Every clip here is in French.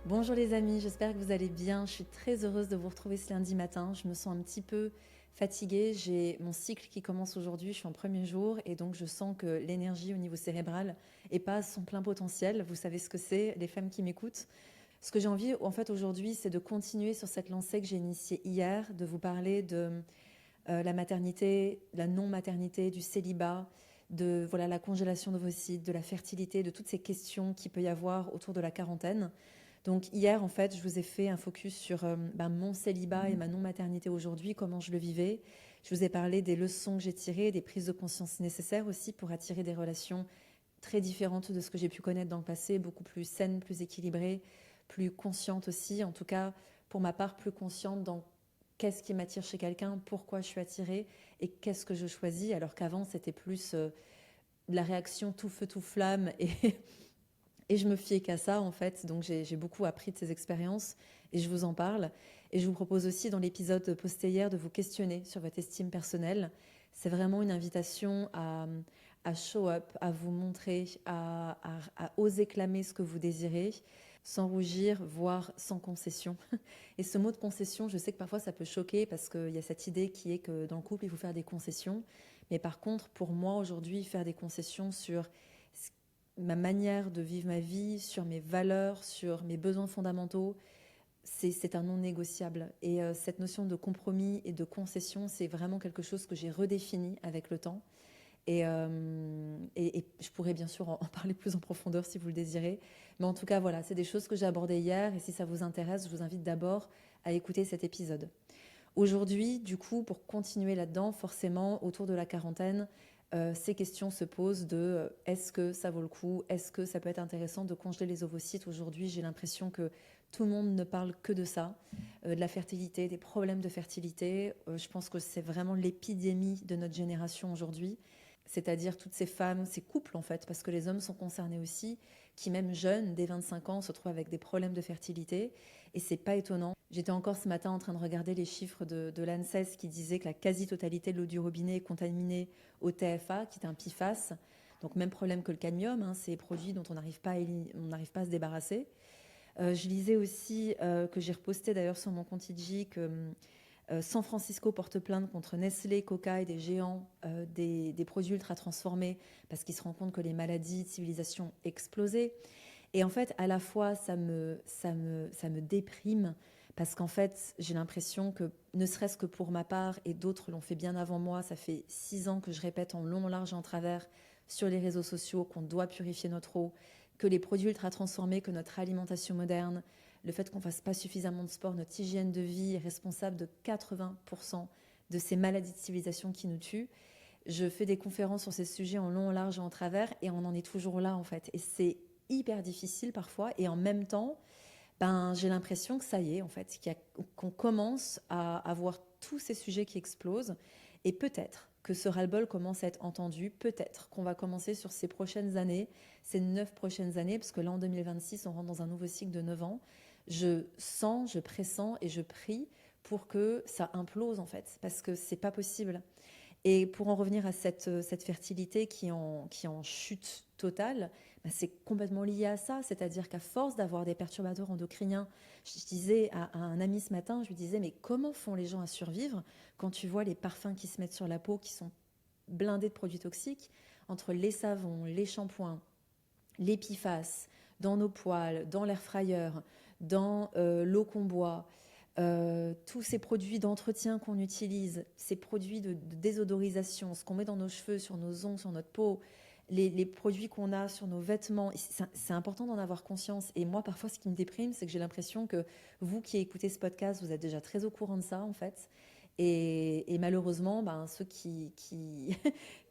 Bonjour les amis, j'espère que vous allez bien. Je suis très heureuse de vous retrouver ce lundi matin. Je me sens un petit peu fatiguée. J'ai mon cycle qui commence aujourd'hui, je suis en premier jour et donc je sens que l'énergie au niveau cérébral est pas à son plein potentiel. Vous savez ce que c'est, les femmes qui m'écoutent. Ce que j'ai envie en fait aujourd'hui, c'est de continuer sur cette lancée que j'ai initiée hier, de vous parler de la maternité, la non-maternité, du célibat, de voilà, la congélation d'ovocytes, de la fertilité, de toutes ces questions qu'il peut y avoir autour de la quarantaine. Donc hier, en fait, je vous ai fait un focus sur mon célibat et ma non-maternité aujourd'hui, comment je le vivais. Je vous ai parlé des leçons que j'ai tirées, des prises de conscience nécessaires aussi pour attirer des relations très différentes de ce que j'ai pu connaître dans le passé, beaucoup plus saines, plus équilibrées, plus conscientes aussi. En tout cas, pour ma part, plus consciente dans qu'est-ce qui m'attire chez quelqu'un, pourquoi je suis attirée et qu'est-ce que je choisis, alors qu'avant, c'était plus de la réaction tout feu, tout flamme et je me fiais qu'à ça, en fait. Donc, j'ai beaucoup appris de ces expériences et je vous en parle. Et je vous propose aussi, dans l'épisode posté hier, de vous questionner sur votre estime personnelle. C'est vraiment une invitation à show up, à vous montrer, à oser clamer ce que vous désirez, sans rougir, voire sans concession. Et ce mot de concession, je sais que parfois ça peut choquer parce qu'il y a cette idée qui est que dans le couple, il faut faire des concessions. Mais par contre, pour moi, aujourd'hui, faire des concessions sur ma manière de vivre ma vie, sur mes valeurs, sur mes besoins fondamentaux, c'est un non négociable. Et cette notion de compromis et de concession, c'est vraiment quelque chose que j'ai redéfini avec le temps. Et je pourrais bien sûr en parler plus en profondeur si vous le désirez. Mais en tout cas, voilà, c'est des choses que j'ai abordées hier. Et si ça vous intéresse, je vous invite d'abord à écouter cet épisode. Aujourd'hui, du coup, pour continuer là-dedans, forcément, autour de la quarantaine, ces questions se posent de est-ce que ça vaut le coup? Est-ce que ça peut être intéressant de congeler les ovocytes? Aujourd'hui, j'ai l'impression que tout le monde ne parle que de ça, de la fertilité, des problèmes de fertilité. Je pense que c'est vraiment l'épidémie de notre génération aujourd'hui, c'est-à-dire toutes ces femmes, ces couples en fait, parce que les hommes sont concernés aussi, qui même jeunes, dès 25 ans, se trouvent avec des problèmes de fertilité. Et c'est pas étonnant. J'étais encore ce matin en train de regarder les chiffres de l'ANSES qui disaient que la quasi-totalité de l'eau du robinet est contaminée au TFA, qui est un PFAS. Donc même problème que le cadmium, hein, c'est des produits dont on n'arrive pas, pas à se débarrasser. Je lisais aussi que j'ai reposté d'ailleurs sur mon compte IG que San Francisco porte plainte contre Nestlé, Coca et des géants des produits ultra transformés parce qu'ils se rendent compte que les maladies de civilisation explosaient. Et en fait, à la fois, ça me déprime parce qu'en fait, j'ai l'impression que, ne serait-ce que pour ma part, et d'autres l'ont fait bien avant moi, ça fait 6 ans que je répète en long, en large et en travers sur les réseaux sociaux qu'on doit purifier notre eau, que les produits ultra transformés, que notre alimentation moderne, le fait qu'on ne fasse pas suffisamment de sport, notre hygiène de vie est responsable de 80% de ces maladies de civilisation qui nous tuent. Je fais des conférences sur ces sujets en long, en large et en travers et on en est toujours là en fait. Et c'est hyper difficile parfois et en même temps, j'ai l'impression que ça y est en fait, qu'on commence à avoir tous ces sujets qui explosent et peut-être que ce ras-le-bol commence à être entendu, peut-être qu'on va commencer sur ces prochaines années, ces 9 prochaines années, parce que là en 2026 on rentre dans un nouveau cycle de 9 ans, je sens, je pressens et je prie pour que ça implose en fait, parce que c'est pas possible. Et pour en revenir à cette fertilité qui est en chute totale, c'est complètement lié à ça. C'est-à-dire qu'à force d'avoir des perturbateurs endocriniens, je disais à un ami ce matin, je lui disais, mais comment font les gens à survivre quand tu vois les parfums qui se mettent sur la peau, qui sont blindés de produits toxiques, entre les savons, les shampoings, les PFAS, dans nos poêles, dans l'air fryer, dans l'eau qu'on boit, tous ces produits d'entretien qu'on utilise, ces produits de désodorisation, ce qu'on met dans nos cheveux, sur nos ongles, sur notre peau, les produits qu'on a sur nos vêtements, c'est important d'en avoir conscience. Et moi, parfois, ce qui me déprime, c'est que j'ai l'impression que vous qui écoutez ce podcast, vous êtes déjà très au courant de ça, en fait. Et malheureusement, ceux qui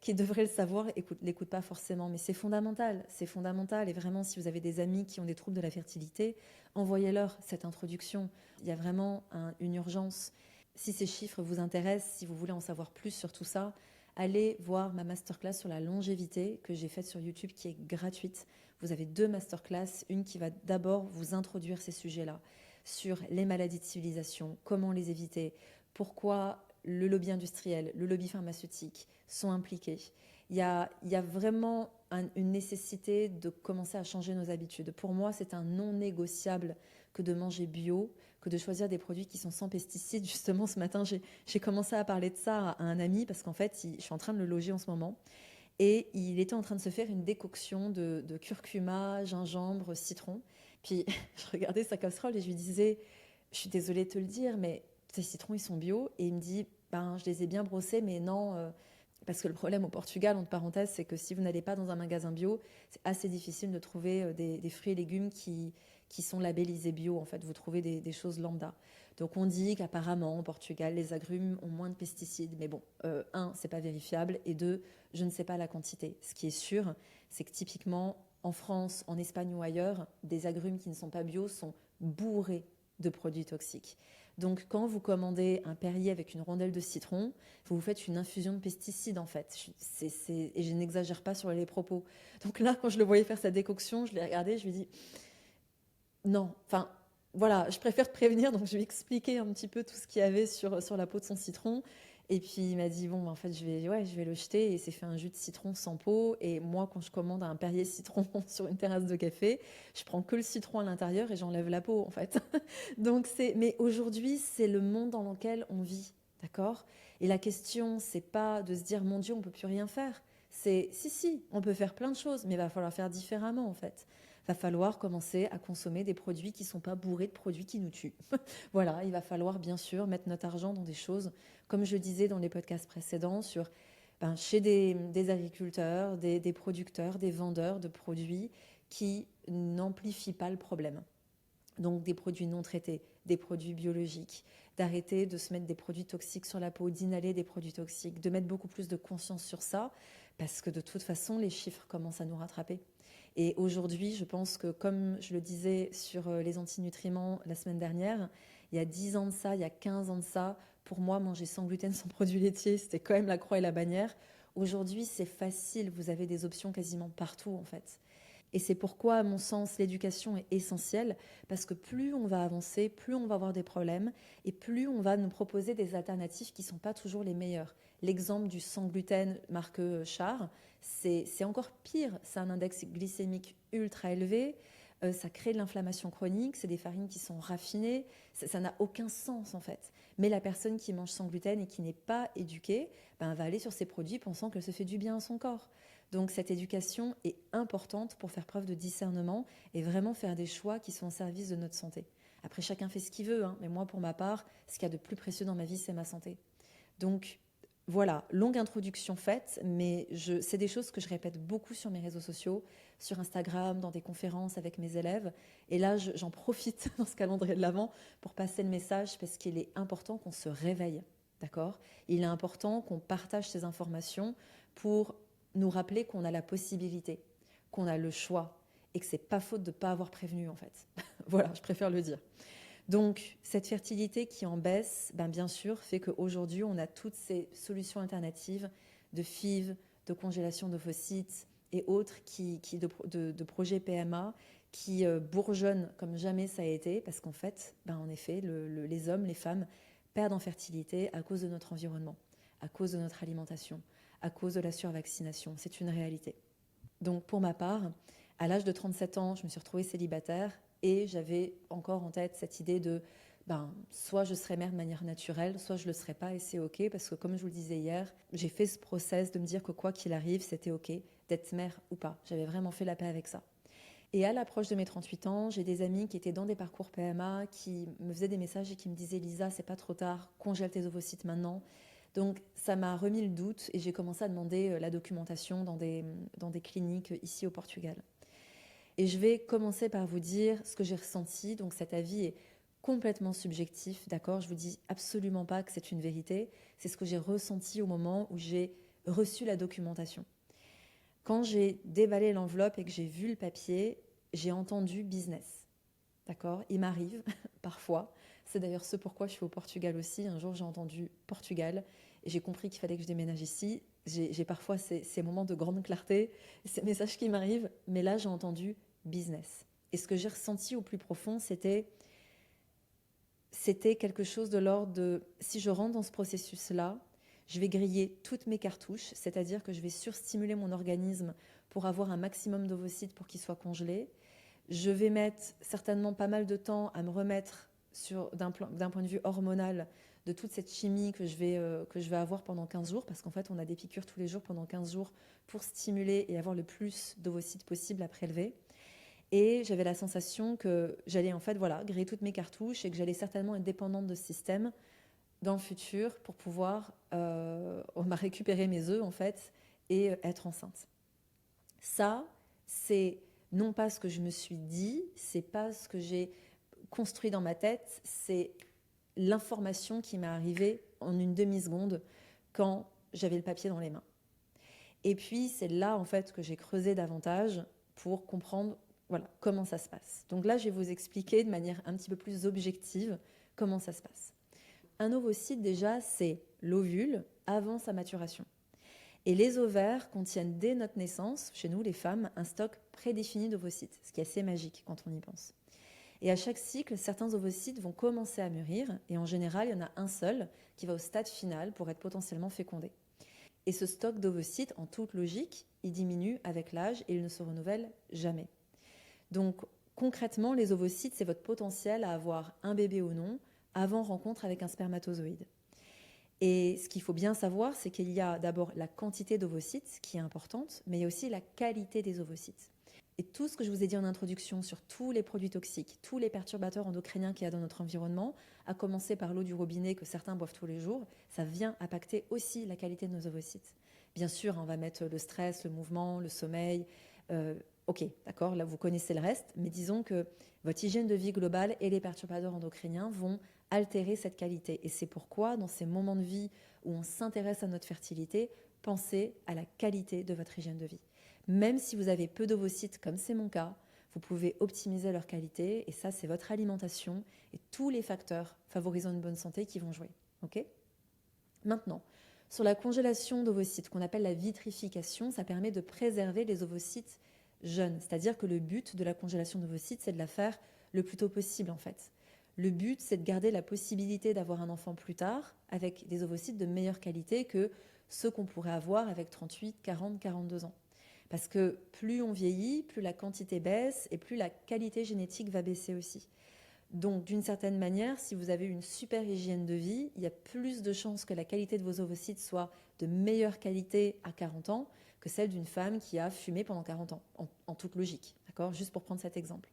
devraient le savoir l'écoutent pas forcément. Mais c'est fondamental, c'est fondamental. Et vraiment, si vous avez des amis qui ont des troubles de la fertilité, envoyez-leur cette introduction. Il y a vraiment une urgence. Si ces chiffres vous intéressent, si vous voulez en savoir plus sur tout ça, allez voir ma masterclass sur la longévité que j'ai faite sur YouTube qui est gratuite. Vous avez 2 masterclass, une qui va d'abord vous introduire ces sujets-là, sur les maladies de civilisation, comment les éviter, pourquoi le lobby industriel, le lobby pharmaceutique sont impliqués. Il y a vraiment une nécessité de commencer à changer nos habitudes. Pour moi, c'est un non négociable que de manger bio, que de choisir des produits qui sont sans pesticides. Justement, ce matin, j'ai commencé à parler de ça à un ami parce qu'en fait, je suis en train de le loger en ce moment. Et il était en train de se faire une décoction de curcuma, gingembre, citron. Puis je regardais sa casserole et je lui disais, je suis désolée de te le dire, mais ces citrons, ils sont bio. Et il me dit, ben, je les ai bien brossés, mais non, parce que le problème au Portugal, entre parenthèses, c'est que si vous n'allez pas dans un magasin bio, c'est assez difficile de trouver des fruits et légumes qui sont labellisés bio. En fait, vous trouvez des choses lambda. Donc on dit qu'apparemment, au Portugal, les agrumes ont moins de pesticides. Mais bon, un, c'est pas vérifiable. Et deux, je ne sais pas la quantité. Ce qui est sûr, c'est que typiquement, en France, en Espagne ou ailleurs, des agrumes qui ne sont pas bio sont bourrés de produits toxiques. Donc quand vous commandez un Perrier avec une rondelle de citron, vous faites une infusion de pesticides en fait. Et je n'exagère pas sur les propos. Donc là, quand je le voyais faire sa décoction, je l'ai regardé, je lui ai dit non, enfin voilà, je préfère te prévenir, donc je lui ai expliqué un petit peu tout ce qu'il y avait sur la peau de son citron. Et puis il m'a dit, bon, en fait, je vais le jeter. Et il s'est fait un jus de citron sans peau. Et moi, quand je commande un Perrier citron sur une terrasse de café, je prends que le citron à l'intérieur et j'enlève la peau, en fait. Mais aujourd'hui, c'est le monde dans lequel on vit, d'accord? Et la question, c'est pas de se dire, mon Dieu, on peut plus rien faire. C'est, si, on peut faire plein de choses, mais il va falloir faire différemment, en fait. Va falloir commencer à consommer des produits qui ne sont pas bourrés de produits qui nous tuent. Voilà, il va falloir bien sûr mettre notre argent dans des choses, comme je disais dans les podcasts précédents, chez des agriculteurs, des producteurs, des vendeurs de produits qui n'amplifient pas le problème. Donc des produits non traités, des produits biologiques, d'arrêter de se mettre des produits toxiques sur la peau, d'inhaler des produits toxiques, de mettre beaucoup plus de conscience sur ça, parce que de toute façon, les chiffres commencent à nous rattraper. Et aujourd'hui, je pense que, comme je le disais sur les antinutriments la semaine dernière, il y a 10 ans de ça, il y a 15 ans de ça, pour moi, manger sans gluten, sans produits laitiers, c'était quand même la croix et la bannière. Aujourd'hui, c'est facile, vous avez des options quasiment partout en fait. Et c'est pourquoi, à mon sens, l'éducation est essentielle, parce que plus on va avancer, plus on va avoir des problèmes, et plus on va nous proposer des alternatives qui ne sont pas toujours les meilleures. L'exemple du sans gluten marque Char, c'est encore pire. C'est un index glycémique ultra élevé, ça crée de l'inflammation chronique, c'est des farines qui sont raffinées, ça n'a aucun sens en fait. Mais la personne qui mange sans gluten et qui n'est pas éduquée, va aller sur ces produits pensant qu'elle se fait du bien à son corps. Donc cette éducation est importante pour faire preuve de discernement et vraiment faire des choix qui sont au service de notre santé. Après, chacun fait ce qu'il veut, hein, mais moi, pour ma part, ce qu'il y a de plus précieux dans ma vie, c'est ma santé. Donc voilà, longue introduction faite, mais c'est des choses que je répète beaucoup sur mes réseaux sociaux, sur Instagram, dans des conférences avec mes élèves. Et là, j'en profite dans ce calendrier de l'Avent pour passer le message parce qu'il est important qu'on se réveille, d'accord? Il est important qu'on partage ces informations pour nous rappeler qu'on a la possibilité, qu'on a le choix et que c'est pas faute de ne pas avoir prévenu en fait. Voilà, je préfère le dire. Donc, cette fertilité qui en baisse, bien sûr, fait qu'aujourd'hui, on a toutes ces solutions alternatives de FIV, de congélation d'ovocytes et autres de projets PMA qui bourgeonnent comme jamais ça a été, parce qu'en fait, en effet, les hommes, les femmes perdent en fertilité à cause de notre environnement, à cause de notre alimentation, à cause de la survaccination. C'est une réalité. Donc, pour ma part, à l'âge de 37 ans, je me suis retrouvée célibataire et j'avais encore en tête cette idée de soit je serai mère de manière naturelle, soit je ne le serai pas et c'est OK parce que comme je vous le disais hier, j'ai fait ce process de me dire que quoi qu'il arrive, c'était OK d'être mère ou pas. J'avais vraiment fait la paix avec ça. Et à l'approche de mes 38 ans, j'ai des amis qui étaient dans des parcours PMA, qui me faisaient des messages et qui me disaient « Lisa, c'est pas trop tard, congèle tes ovocytes maintenant ». Donc ça m'a remis le doute et j'ai commencé à demander la documentation dans des cliniques ici au Portugal. Et je vais commencer par vous dire ce que j'ai ressenti. Donc cet avis est complètement subjectif, d'accord? Je vous dis absolument pas que c'est une vérité. C'est ce que j'ai ressenti au moment où j'ai reçu la documentation. Quand j'ai déballé l'enveloppe et que j'ai vu le papier, j'ai entendu business, d'accord? Il m'arrive parfois. C'est d'ailleurs ce pourquoi je suis au Portugal aussi. Un jour, j'ai entendu Portugal et j'ai compris qu'il fallait que je déménage ici. J'ai parfois ces moments de grande clarté, ces messages qui m'arrivent, mais là, j'ai entendu business. Et ce que j'ai ressenti au plus profond, c'était quelque chose de l'ordre de si je rentre dans ce processus-là, je vais griller toutes mes cartouches, c'est-à-dire que je vais surstimuler mon organisme pour avoir un maximum d'ovocytes pour qu'ils soient congelés. Je vais mettre certainement pas mal de temps à me remettre d'un point de vue hormonal de toute cette chimie que je vais avoir pendant 15 jours, parce qu'en fait, on a des piqûres tous les jours pendant 15 jours pour stimuler et avoir le plus d'ovocytes possible à prélever. Et j'avais la sensation que j'allais en fait griller toutes mes cartouches et que j'allais certainement être dépendante de ce système dans le futur pour pouvoir récupérer mes œufs en fait et être enceinte. Ça, c'est non pas ce que je me suis dit, c'est pas ce que j'ai construit dans ma tête, c'est l'information qui m'est arrivée en une demi-seconde quand j'avais le papier dans les mains. Et puis c'est là en fait que j'ai creusé davantage pour comprendre comment ça se passe. Donc là, je vais vous expliquer de manière un petit peu plus objective comment ça se passe. Un ovocyte, déjà, c'est l'ovule avant sa maturation. Et les ovaires contiennent dès notre naissance, chez nous les femmes, un stock prédéfini d'ovocytes, ce qui est assez magique quand on y pense. Et à chaque cycle, certains ovocytes vont commencer à mûrir, et en général, il y en a un seul qui va au stade final pour être potentiellement fécondé. Et ce stock d'ovocytes, en toute logique, il diminue avec l'âge et il ne se renouvelle jamais. Donc concrètement, les ovocytes, c'est votre potentiel à avoir un bébé ou non avant rencontre avec un spermatozoïde. Et ce qu'il faut bien savoir, c'est qu'il y a d'abord la quantité d'ovocytes qui est importante, mais il y a aussi la qualité des ovocytes. Et tout ce que je vous ai dit en introduction sur tous les produits toxiques, tous les perturbateurs endocriniens qu'il y a dans notre environnement, à commencer par l'eau du robinet que certains boivent tous les jours, ça vient impacter aussi la qualité de nos ovocytes. Bien sûr, on va mettre le stress, le mouvement, le sommeil. Ok, d'accord, là vous connaissez le reste, mais disons que votre hygiène de vie globale et les perturbateurs endocriniens vont altérer cette qualité. Et c'est pourquoi, dans ces moments de vie où on s'intéresse à notre fertilité, pensez à la qualité de votre hygiène de vie. Même si vous avez peu d'ovocytes, comme c'est mon cas, vous pouvez optimiser leur qualité, et ça, c'est votre alimentation et tous les facteurs favorisant une bonne santé qui vont jouer. Okay ? Maintenant, sur la congélation d'ovocytes, qu'on appelle la vitrification, ça permet de préserver les ovocytes jeunes. C'est-à-dire que le but de la congélation d'ovocytes, c'est de la faire le plus tôt possible, en fait. Le but, c'est de garder la possibilité d'avoir un enfant plus tard avec des ovocytes de meilleure qualité que ceux qu'on pourrait avoir avec 38, 40, 42 ans. Parce que plus on vieillit, plus la quantité baisse et plus la qualité génétique va baisser aussi. Donc, d'une certaine manière, si vous avez une super hygiène de vie, il y a plus de chances que la qualité de vos ovocytes soit de meilleure qualité à 40 ans que celle d'une femme qui a fumé pendant 40 ans, en toute logique. D'accord ? Juste pour prendre cet exemple.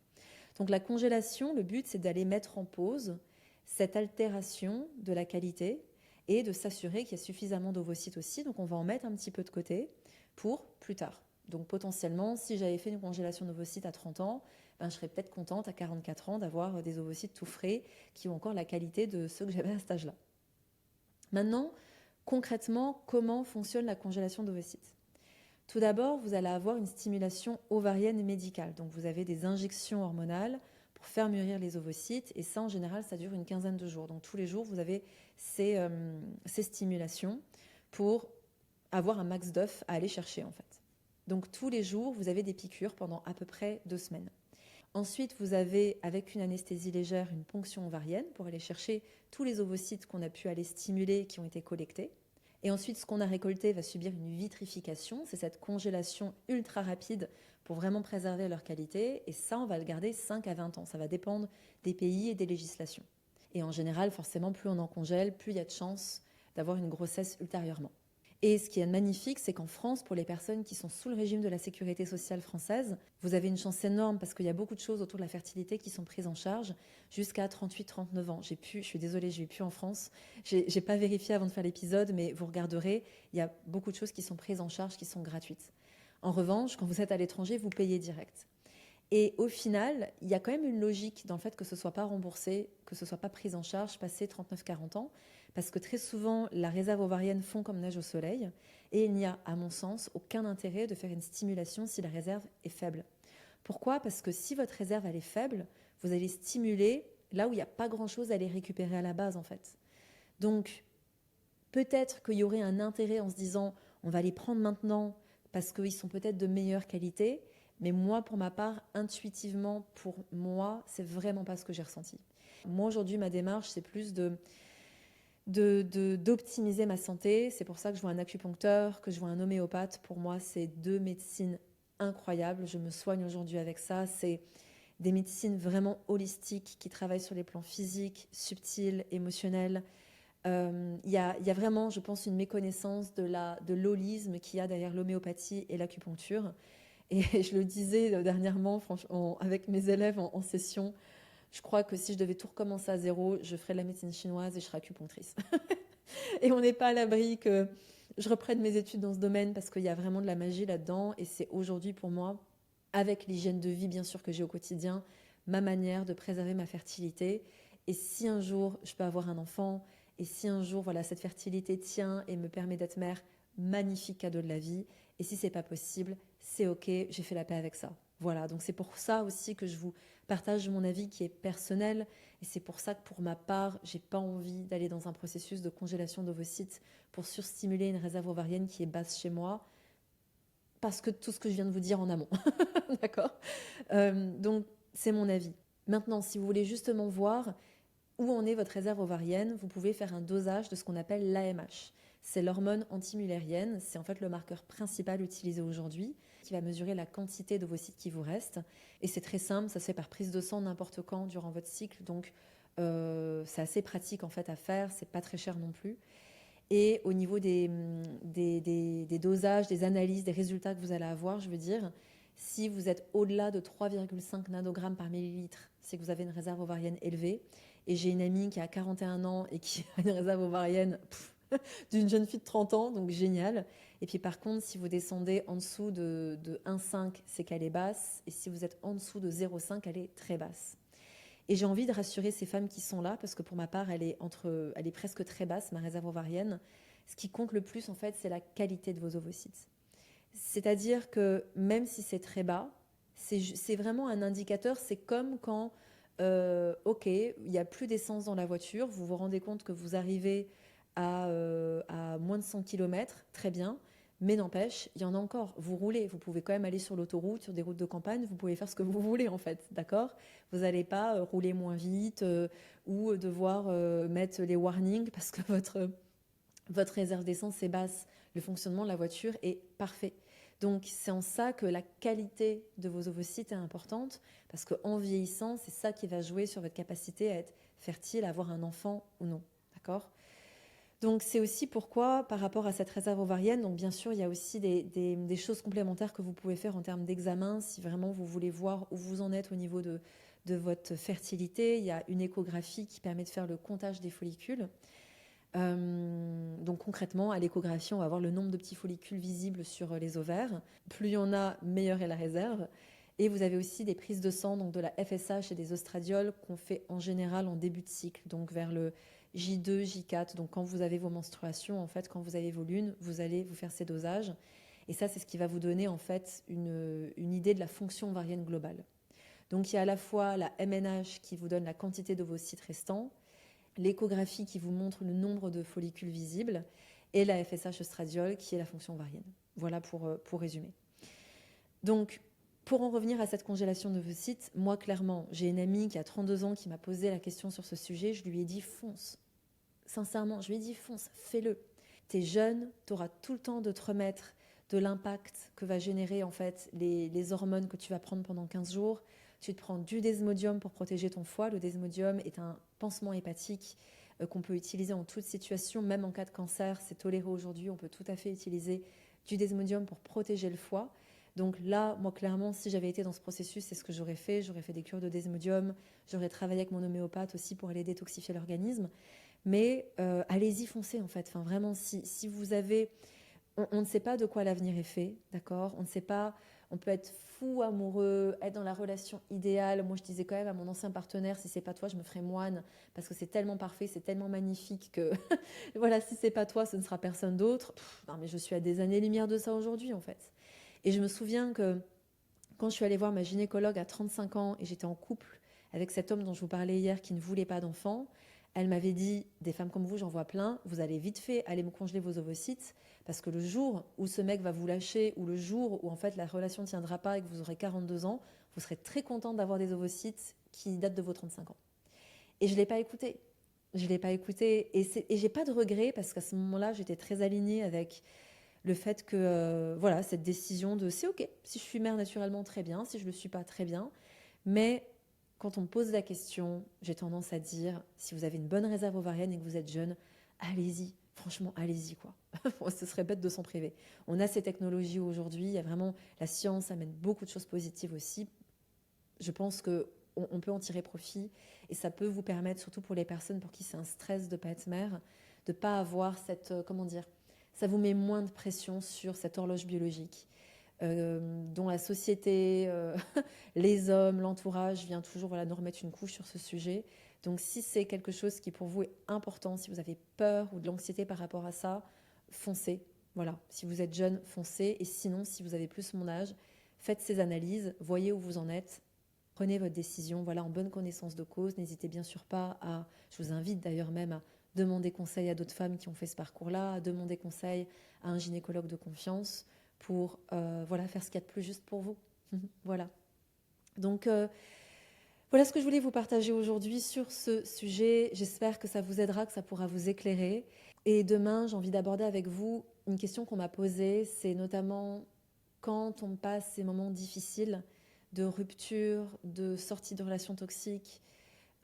Donc, la congélation, le but, c'est d'aller mettre en pause cette altération de la qualité et de s'assurer qu'il y a suffisamment d'ovocytes aussi. Donc, on va en mettre un petit peu de côté pour plus tard. Donc potentiellement, si j'avais fait une congélation d'ovocytes à 30 ans, je serais peut-être contente à 44 ans d'avoir des ovocytes tout frais qui ont encore la qualité de ceux que j'avais à cet âge-là. Maintenant, concrètement, comment fonctionne la congélation d'ovocytes ? Tout d'abord, vous allez avoir une stimulation ovarienne médicale. Donc vous avez des injections hormonales pour faire mûrir les ovocytes, et ça en général, ça dure une quinzaine de jours. Donc tous les jours, vous avez ces stimulations pour avoir un max d'œufs à aller chercher en fait. Donc tous les jours, vous avez des piqûres pendant à peu près 2 semaines. Ensuite, vous avez, avec une anesthésie légère, une ponction ovarienne pour aller chercher tous les ovocytes qu'on a pu aller stimuler, qui ont été collectés. Et ensuite, ce qu'on a récolté va subir une vitrification, c'est cette congélation ultra rapide pour vraiment préserver leur qualité. Et ça, on va le garder 5 à 20 ans. Ça va dépendre des pays et des législations. Et en général, forcément, plus on en congèle, plus il y a de chances d'avoir une grossesse ultérieurement. Et ce qui est magnifique, c'est qu'en France, pour les personnes qui sont sous le régime de la sécurité sociale française, vous avez une chance énorme parce qu'il y a beaucoup de choses autour de la fertilité qui sont prises en charge jusqu'à 38-39 ans. Je suis désolée, je n'ai plus en France. J'ai pas vérifié avant de faire l'épisode, mais vous regarderez, il y a beaucoup de choses qui sont prises en charge, qui sont gratuites. En revanche, quand vous êtes à l'étranger, vous payez direct. Et au final, il y a quand même une logique dans le fait que ce ne soit pas remboursé, que ce ne soit pas pris en charge passé 39-40 ans, parce que très souvent, la réserve ovarienne fond comme neige au soleil, et il n'y a, à mon sens, aucun intérêt de faire une stimulation si la réserve est faible. Pourquoi ? Parce que si votre réserve elle est faible, vous allez stimuler là où il n'y a pas grand-chose à aller récupérer à la base, en fait. Donc, peut-être qu'il y aurait un intérêt en se disant, on va les prendre maintenant parce qu'ils sont peut-être de meilleure qualité, mais moi, pour ma part, intuitivement, pour moi, c'est vraiment pas ce que j'ai ressenti. Moi, aujourd'hui, ma démarche, c'est plus d'optimiser ma santé. C'est pour ça que je vois un acupuncteur, que je vois un homéopathe. Pour moi, c'est 2 médecines incroyable. Je me soigne aujourd'hui avec ça. C'est des médecines vraiment holistiques qui travaillent sur les plans physiques, subtils, émotionnels. Il y a vraiment, je pense, une méconnaissance de l'holisme qu'il y a derrière l'homéopathie et l'acupuncture. Et je le disais dernièrement, franchement, avec mes élèves en session, je crois que si je devais tout recommencer à zéro, je ferais de la médecine chinoise et je serais acupunctrice. Et on n'est pas à l'abri que je reprenne mes études dans ce domaine parce qu'il y a vraiment de la magie là-dedans. Et c'est aujourd'hui pour moi, avec l'hygiène de vie bien sûr que j'ai au quotidien, ma manière de préserver ma fertilité. Et si un jour je peux avoir un enfant, et si un jour voilà, cette fertilité tient et me permet d'être mère, magnifique cadeau de la vie. Et si c'est pas possible, c'est ok, j'ai fait la paix avec ça. Voilà, donc c'est pour ça aussi que je vous partage mon avis qui est personnel. Et c'est pour ça que pour ma part, j'ai pas envie d'aller dans un processus de congélation d'ovocytes pour surstimuler une réserve ovarienne qui est basse chez moi, parce que tout ce que je viens de vous dire en amont. D'accord. Donc, c'est mon avis. Maintenant, si vous voulez justement voir où en est votre réserve ovarienne, vous pouvez faire un dosage de ce qu'on appelle l'AMH. C'est l'hormone antimullérienne, c'est en fait le marqueur principal utilisé aujourd'hui, qui va mesurer la quantité d'ovocytes qui vous reste. Et c'est très simple, ça se fait par prise de sang n'importe quand durant votre cycle, donc c'est assez pratique en fait à faire, c'est pas très cher non plus. Et au niveau des dosages, des analyses, des résultats que vous allez avoir, je veux dire, si vous êtes au-delà de 3,5 nanogrammes par millilitre, c'est que vous avez une réserve ovarienne élevée. Et j'ai une amie qui a 41 ans et qui a une réserve ovarienne d'une jeune fille de 30 ans, donc génial. Et puis par contre, si vous descendez en dessous de 1,5, c'est qu'elle est basse. Et si vous êtes en dessous de 0,5, elle est très basse. Et j'ai envie de rassurer ces femmes qui sont là, parce que pour ma part, elle est presque très basse, ma réserve ovarienne. Ce qui compte le plus, en fait, c'est la qualité de vos ovocytes. C'est-à-dire que même si c'est très bas, c'est vraiment un indicateur. C'est comme quand, ok, il n'y a plus d'essence dans la voiture, vous vous rendez compte que vous arrivez à moins de 100 km, très bien. Mais n'empêche, il y en a encore. Vous roulez, vous pouvez quand même aller sur l'autoroute, sur des routes de campagne, vous pouvez faire ce que vous voulez en fait, d'accord? Vous n'allez pas rouler moins vite ou devoir mettre les warnings parce que votre réserve d'essence est basse. Le fonctionnement de la voiture est parfait. Donc c'est en ça que la qualité de vos ovocytes est importante parce qu'en vieillissant, c'est ça qui va jouer sur votre capacité à être fertile, à avoir un enfant ou non, d'accord? Donc c'est aussi pourquoi, par rapport à cette réserve ovarienne, donc bien sûr, il y a aussi des choses complémentaires que vous pouvez faire en termes d'examen si vraiment vous voulez voir où vous en êtes au niveau de votre fertilité. Il y a une échographie qui permet de faire le comptage des follicules. Donc concrètement, à l'échographie, on va voir le nombre de petits follicules visibles sur les ovaires. Plus il y en a, meilleure est la réserve. Et vous avez aussi des prises de sang, donc de la FSH et des oestradioles qu'on fait en général en début de cycle, donc vers le J2, J4. Donc quand vous avez vos menstruations, en fait, quand vous avez vos lunes, vous allez vous faire ces dosages. Et ça, c'est ce qui va vous donner en fait une idée de la fonction ovarienne globale. Donc il y a à la fois la MNH qui vous donne la quantité d'ovocytes restants, l'échographie qui vous montre le nombre de follicules visibles et la FSH oestradiol qui est la fonction ovarienne. Voilà pour résumer. Donc, pour en revenir à cette congélation d'ovocytes, moi clairement, j'ai une amie qui a 32 ans qui m'a posé la question sur ce sujet, je lui ai dit fonce. Sincèrement, je lui ai dit fonce, fais-le. T'es jeune, t'auras tout le temps de te remettre de l'impact que va générer en fait les hormones que tu vas prendre pendant 15 jours. Tu te prends du desmodium pour protéger ton foie. Le desmodium est un pansement hépatique qu'on peut utiliser en toute situation, même en cas de cancer. C'est toléré aujourd'hui. On peut tout à fait utiliser du desmodium pour protéger le foie. Donc là, moi, clairement, si j'avais été dans ce processus, c'est ce que j'aurais fait. J'aurais fait des cures de desmodium. J'aurais travaillé avec mon homéopathe aussi pour aller détoxifier l'organisme. Mais allez-y, foncez en fait. Enfin, vraiment, si vous avez... On ne sait pas de quoi l'avenir est fait, d'accord? On ne sait pas... On peut être fou amoureux, être dans la relation idéale. Moi, je disais quand même à mon ancien partenaire, si c'est pas toi, je me ferai moine, parce que c'est tellement parfait, c'est tellement magnifique que, voilà, si c'est pas toi, ce ne sera personne d'autre. Non, mais je suis à des années-lumière de ça aujourd'hui, en fait. Et je me souviens que quand je suis allée voir ma gynécologue à 35 ans et j'étais en couple avec cet homme dont je vous parlais hier qui ne voulait pas d'enfant, elle m'avait dit, des femmes comme vous, j'en vois plein, vous allez vite fait aller me congeler vos ovocytes parce que le jour où ce mec va vous lâcher ou le jour où en fait la relation ne tiendra pas et que vous aurez 42 ans, vous serez très contente d'avoir des ovocytes qui datent de vos 35 ans. Et je ne l'ai pas écouté. Je ne l'ai pas écouté et j'ai pas de regret parce qu'à ce moment-là, j'étais très alignée avec Le fait que, voilà, cette décision de c'est ok, si je suis mère naturellement, très bien, si je ne le suis pas, très bien. Mais quand on me pose la question, j'ai tendance à dire, si vous avez une bonne réserve ovarienne et que vous êtes jeune, allez-y, franchement, allez-y, quoi. Ce serait bête de s'en priver. On a ces technologies aujourd'hui, il y a vraiment, la science amène beaucoup de choses positives aussi. Je pense que on peut en tirer profit et ça peut vous permettre, surtout pour les personnes pour qui c'est un stress de ne pas être mère, de ne pas avoir cette, comment dire, ça vous met moins de pression sur cette horloge biologique dont la société, les hommes, l'entourage vient toujours voilà, nous remettre une couche sur ce sujet. Donc si c'est quelque chose qui pour vous est important, si vous avez peur ou de l'anxiété par rapport à ça, foncez. Voilà, si vous êtes jeune, foncez. Et sinon, si vous avez plus mon âge, faites ces analyses, voyez où vous en êtes, prenez votre décision, voilà, en bonne connaissance de cause. N'hésitez bien sûr pas à, je vous invite d'ailleurs même à demander conseil à d'autres femmes qui ont fait ce parcours-là, à demander conseil à un gynécologue de confiance pour voilà, faire ce qu'il y a de plus juste pour vous. Voilà. Donc voilà ce que je voulais vous partager aujourd'hui sur ce sujet. J'espère que ça vous aidera, que ça pourra vous éclairer. Et demain, j'ai envie d'aborder avec vous une question qu'on m'a posée, c'est notamment quand on passe ces moments difficiles de rupture, de sortie de relations toxiques,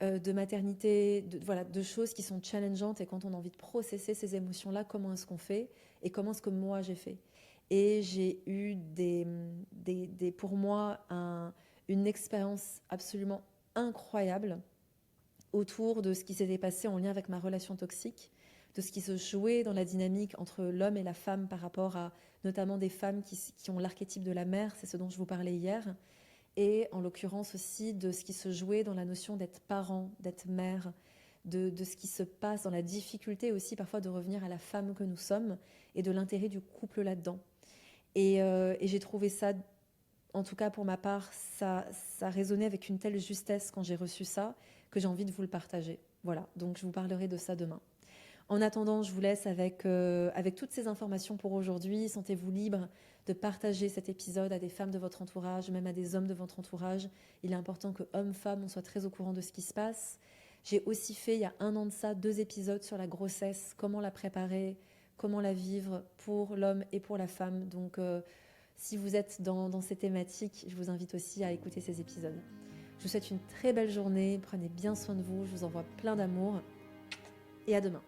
de maternité, voilà, de choses qui sont challengeantes et quand on a envie de processer ces émotions-là, comment est-ce qu'on fait et comment est-ce que moi j'ai fait. Et j'ai eu pour moi une expérience absolument incroyable autour de ce qui s'était passé en lien avec ma relation toxique, de ce qui se jouait dans la dynamique entre l'homme et la femme par rapport à notamment des femmes qui ont l'archétype de la mère, c'est ce dont je vous parlais hier, et en l'occurrence aussi de ce qui se jouait dans la notion d'être parent, d'être mère, de ce qui se passe dans la difficulté aussi parfois de revenir à la femme que nous sommes et de l'intérêt du couple là-dedans. Et j'ai trouvé ça, en tout cas pour ma part, ça résonnait avec une telle justesse quand j'ai reçu ça que j'ai envie de vous le partager. Voilà, donc je vous parlerai de ça demain. En attendant, je vous laisse avec toutes ces informations pour aujourd'hui. Sentez-vous libre de partager cet épisode à des femmes de votre entourage, même à des hommes de votre entourage. Il est important que hommes, femmes, on soit très au courant de ce qui se passe. J'ai aussi fait, il y a 1 an de ça, 2 épisodes sur la grossesse, comment la préparer, comment la vivre pour l'homme et pour la femme. Donc, si vous êtes dans ces thématiques, je vous invite aussi à écouter ces épisodes. Je vous souhaite une très belle journée, prenez bien soin de vous, je vous envoie plein d'amour et à demain.